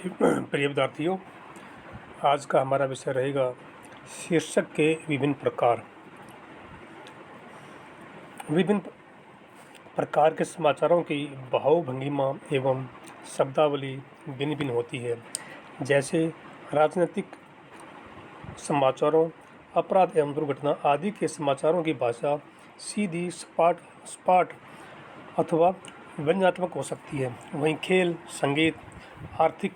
प्रिय विद्यार्थियों, आज का हमारा विषय रहेगा शीर्षक के विभिन्न प्रकार। विभिन्न प्रकार के समाचारों की भाव-भंगिमा एवं शब्दावली भिन्न-भिन्न होती है। जैसे राजनीतिक समाचारों, अपराध एवं दुर्घटना आदि के समाचारों की भाषा सीधी, सपाट अथवा व्यंग्यात्मक हो सकती है। वहीं खेल, संगीत, आर्थिक,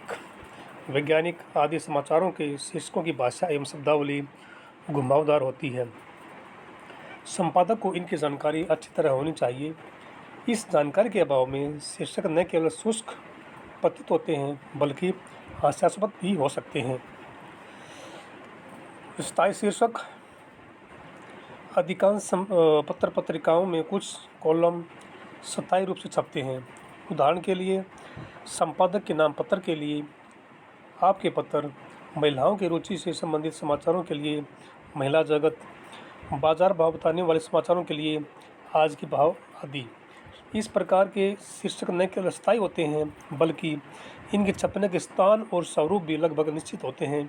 वैज्ञानिक आदि समाचारों के शीर्षकों की भाषा एवं शब्दावली घुमावदार होती है। संपादक को इनकी जानकारी अच्छी तरह होनी चाहिए। इस जानकारी के अभाव में शीर्षक न केवल शुष्क प्रतीत होते हैं बल्कि हास्यास्पद भी हो सकते हैं। स्थायी शीर्षक अधिकांश पत्र पत्रिकाओं में कुछ कॉलम स्थायी रूप से छपते हैं। उदाहरण के लिए, संपादक के नाम पत्र के लिए आपके पत्र, महिलाओं की रुचि से संबंधित समाचारों के लिए महिला जगत, बाजार भाव बताने वाले समाचारों के लिए आज के भाव आदि। इस प्रकार के शीर्षक न केवल स्थायी होते हैं बल्कि इनके छपने के स्थान और स्वरूप भी लगभग निश्चित होते हैं।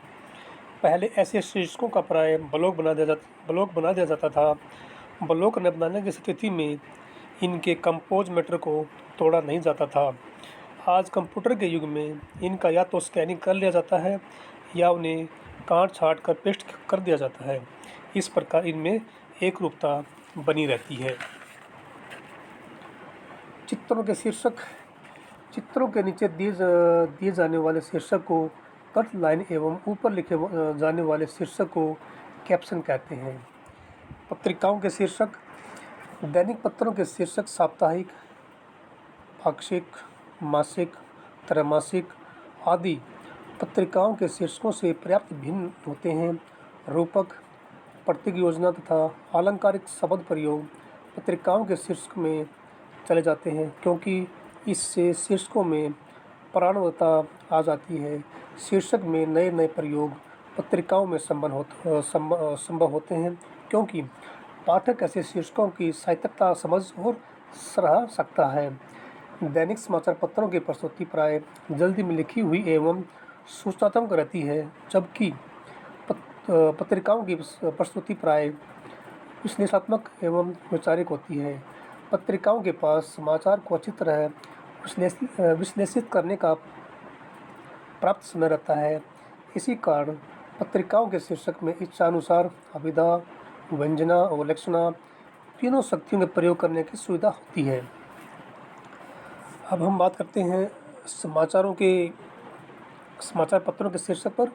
पहले ऐसे शीर्षकों का प्राय ब्लॉग बना दिया जाता था। ब्लॉग न बनाने की स्थिति में इनके कंपोज मैटर को तोड़ा नहीं जाता था। आज कंप्यूटर के युग में इनका या तो स्कैनिंग कर लिया जाता है या उन्हें काट छाँट कर पेस्ट कर दिया जाता है। इस प्रकार इनमें एक रूपता बनी रहती है। चित्रों के शीर्षक, चित्रों के नीचे दिए जाने वाले शीर्षक को कट लाइन एवं ऊपर लिखे जाने वाले शीर्षक को कैप्शन कहते हैं। पत्रिकाओं के शीर्षक, दैनिक पत्रों के शीर्षक साप्ताहिक, पाक्षिक, मासिक, त्रैमासिक आदि पत्रिकाओं के शीर्षकों से पर्याप्त भिन्न होते हैं। रूपक, प्रतीक योजना तथा आलंकारिक शब्द प्रयोग पत्रिकाओं के शीर्षक में चले जाते हैं क्योंकि इससे शीर्षकों में प्राणवता आ जाती है। शीर्षक में नए नए प्रयोग पत्रिकाओं में संभव होते हैं क्योंकि पाठक ऐसे शीर्षकों की साहित्यिकता समझ और सराह सकता है। दैनिक समाचार पत्रों की प्रस्तुति प्राय जल्दी में लिखी हुई एवं सूचनात्मक रहती है, जबकि पत्रिकाओं की प्रस्तुति प्राय विश्लेषणात्मक एवं वैचारिक होती है। पत्रिकाओं के पास समाचार को अच्छी तरह विश्लेषित करने का प्राप्त समय रहता है। इसी कारण पत्रिकाओं के शीर्षक में इच्छानुसार अभिधा, व्यंजना और लक्षणा तीनों शक्तियों के प्रयोग करने की सुविधा होती है। अब हम बात करते हैं समाचार पत्रों के शीर्षक पर।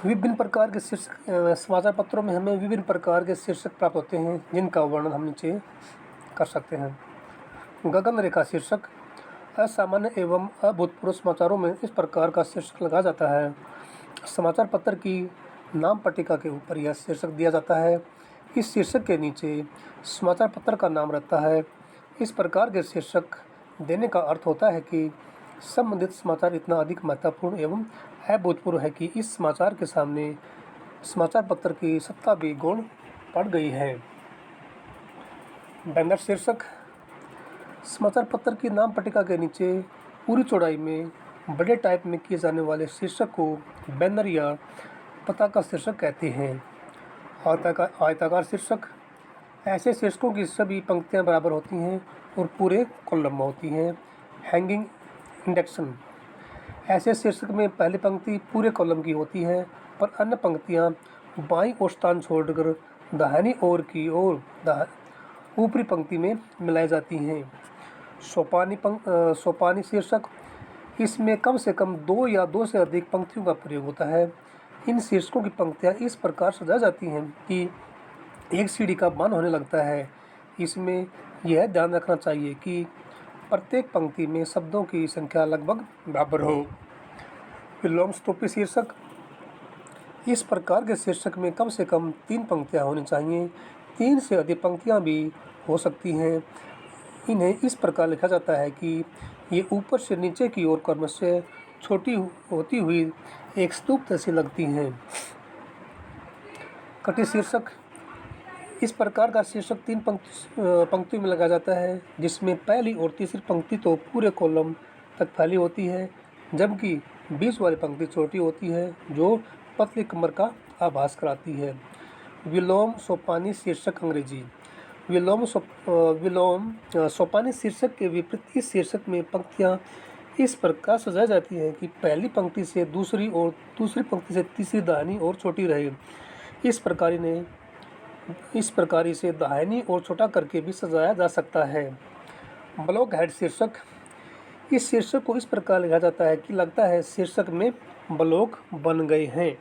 विभिन्न प्रकार के शीर्षक समाचार पत्रों में हमें विभिन्न प्रकार के शीर्षक प्राप्त होते हैं जिनका वर्णन हम नीचे कर सकते हैं। गगन रेखा शीर्षक, असामान्य एवं अभूतपूर्व समाचारों में इस प्रकार का शीर्षक लगाया जाता है। समाचार पत्र की नाम पट्टिका के ऊपर यह शीर्षक दिया जाता है। इस शीर्षक के नीचे समाचार पत्र का नाम रहता है। इस प्रकार के शीर्षक देने का अर्थ होता है कि संबंधित समाचार इतना अधिक महत्वपूर्ण एवं अभूतपूर्व है कि इस समाचार के सामने समाचार पत्र की सत्ता भी गौण पड़ गई है। बैनर शीर्षक, समाचार पत्र की नाम पट्टिका के नीचे पूरी चौड़ाई में बड़े टाइप में किए जाने वाले शीर्षक को बैनर या पताका शीर्षक कहते हैं। आयताकार शीर्षक, ऐसे शीर्षकों की सभी पंक्तियां बराबर होती हैं और पूरे कॉलम में होती हैं। हैंगिंग इंडेक्शन, ऐसे शीर्षक में पहली पंक्ति पूरे कॉलम की होती है पर अन्य पंक्तियां बाईं ओर स्थान छोड़कर दाहिनी ओर की ओर ऊपरी पंक्ति में मिलाई जाती हैं। सोपानी शीर्षक, इसमें कम से कम 2 या 2 से अधिक पंक्तियों का प्रयोग होता है। इन शीर्षकों की पंक्तियां इस प्रकार सजाई जाती हैं कि एक सीढ़ी का मान होने लगता है। इसमें यह ध्यान रखना चाहिए कि प्रत्येक पंक्ति में शब्दों की संख्या लगभग बराबर हो। विलोम स्तूपी शीर्षक, इस प्रकार के शीर्षक में कम से कम 3 पंक्तियां होनी चाहिए। 3 से अधिक पंक्तियां भी हो सकती हैं। इन्हें इस प्रकार लिखा जाता है कि ये ऊपर से नीचे की ओर क्रमशः छोटी होती हुई एक स्तूप जैसी लगती हैं। कटी शीर्षक, इस प्रकार का शीर्षक 3 पंक्तियों में लगाया जाता है जिसमें पहली और तीसरी पंक्ति तो पूरे कॉलम तक फैली होती है, जबकि बीच वाली पंक्ति छोटी होती है जो पतली कमर का आभास कराती है। विलोम सोपानी शीर्षक अंग्रेजी। विलोम सोपानी शीर्षक के विपरीत इस शीर्षक में पंक्तियाँ इस प्रकार सजाई जाती हैं कि पहली पंक्ति से दूसरी और दूसरी पंक्ति से तीसरी दाहिनी और छोटी रहे। इस प्रकार इसे दाहिनी और छोटा करके भी सजाया जा सकता है। ब्लॉक हेड शीर्षक। इस शीर्षक को इस प्रकार लिखा जाता है कि लगता है शीर्षक में ब्लॉक बन गए हैं।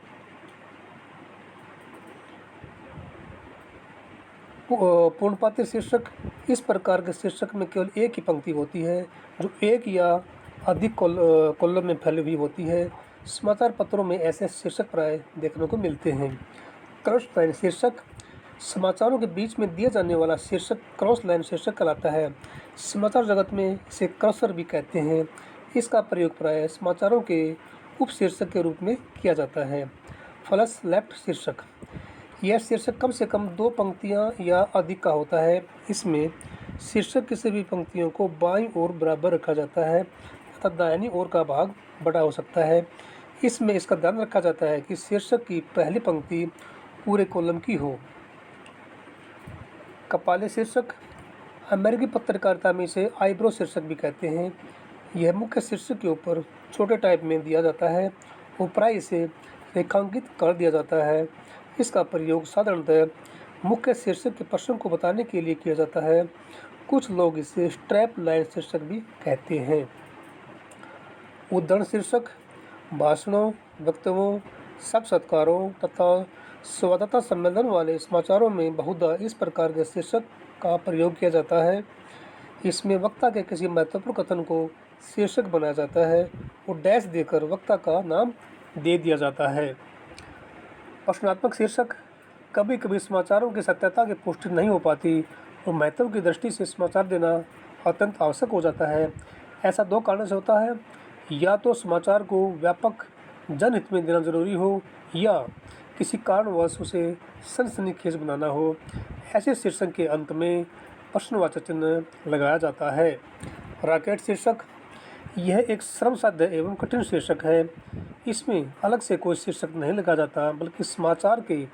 पूर्णपाती शीर्षक। इस प्रकार के शीर्षक में केवल एक ही पंक्ति होती है जो एक या अधिक कॉलम में फैली हुई होती है। समाचार पत्रों में ऐसे शीर्षक प्राय देखने को मिलते हैं। क्रॉस लाइन शीर्षक। समाचारों के बीच में दिया जाने वाला शीर्षक क्रॉस लाइन शीर्षक कहलाता है। समाचार जगत में इसे क्रॉसर भी कहते हैं। इसका प्रयोग प्राय समाचारों के उपशीर्षक के रूप में किया जाता है। फ्लश लेफ्ट शीर्षक। यह शीर्षक कम से कम 2 पंक्तियां या अधिक का होता है। इसमें शीर्षक की सभी पंक्तियों को बाईं ओर बराबर रखा जाता है तथा दाहिनी ओर का भाग बड़ा हो सकता है। इसमें इसका ध्यान रखा जाता है कि शीर्षक की पहली पंक्ति पूरे कॉलम की हो। कपाले शीर्षक। अमेरिकी पत्रकारिता में इसे आईब्रो शीर्षक भी कहते हैं। यह मुख्य शीर्षक के ऊपर छोटे टाइप में दिया जाता है और प्राय इसे रेखांकित कर दिया जाता है। इसका प्रयोग साधारणतः मुख्य शीर्षक के प्रश्न को बताने के लिए किया जाता है। कुछ लोग इसे स्ट्रैप लाइन शीर्षक भी कहते हैं। उद्धरण शीर्षक। भाषणों, वक्तव्यों, साक्षात्कारों तथा संवाददाता सम्मेलन वाले समाचारों में बहुधा इस प्रकार के शीर्षक का प्रयोग किया जाता है। इसमें वक्ता के किसी महत्वपूर्ण कथन को शीर्षक बनाया जाता है और डैश देकर वक्ता का नाम दे दिया जाता है। प्रश्नात्मक शीर्षक। कभी कभी समाचारों की सत्यता की पुष्टि नहीं हो पाती और महत्व की दृष्टि से समाचार देना अत्यंत आवश्यक हो जाता है। ऐसा 2 कारणों से होता है, या तो समाचार को व्यापक जनहित में देना जरूरी हो या किसी कारणवश उसे सनसनीखेज बनाना हो। ऐसे शीर्षक के अंत में प्रश्नवाचक चिन्ह लगाया जाता है। रॉकेट शीर्षक। यह एक श्रमसाध्य एवं कठिन शीर्षक है। इसमें अलग से कोई शीर्षक नहीं लिखा जाता, बल्कि समाचार के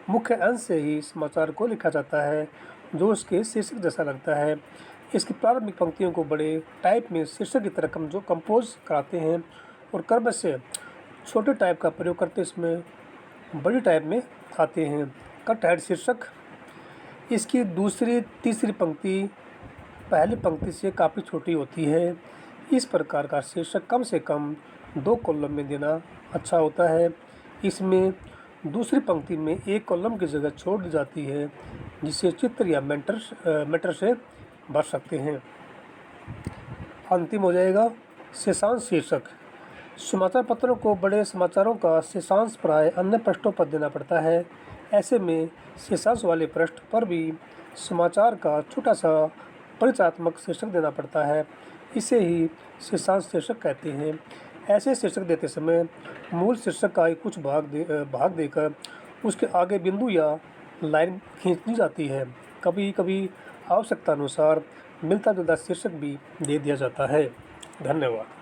मुख्य अंश से ही समाचार को लिखा जाता है जो उसके शीर्षक जैसा लगता है। इसकी प्रारंभिक पंक्तियों को बड़े टाइप में शीर्षक की तरह कंपोज कराते हैं और क्रम से छोटे टाइप का प्रयोग करते इसमें बड़ी टाइप में आते हैं। कट हेड शीर्षक। इसकी दूसरी तीसरी पंक्ति पहली पंक्ति से काफ़ी छोटी होती है। इस प्रकार का शीर्षक कम से कम 2 कॉलम में देना अच्छा होता है। इसमें दूसरी पंक्ति में एक कॉलम की जगह छोड़ दी जाती है जिसे चित्र या मैटर से भर सकते हैं। अंतिम हो जाएगा शेषांश शीर्षक। समाचार पत्रों को बड़े समाचारों का शेषांश प्राय अन्य पृष्ठों पर देना पड़ता है। ऐसे में शेषांश वाले पृष्ठ पर भी समाचार का छोटा सा परिचयात्मक शीर्षक देना पड़ता है। इसे ही शेषांश शीर्षक कहते हैं। ऐसे शीर्षक देते समय मूल शीर्षक का कुछ भाग देकर उसके आगे बिंदु या लाइन खींचनी जाती है। कभी कभी आवश्यकता अनुसार मिलता जुलता शीर्षक भी दे दिया जाता है। धन्यवाद।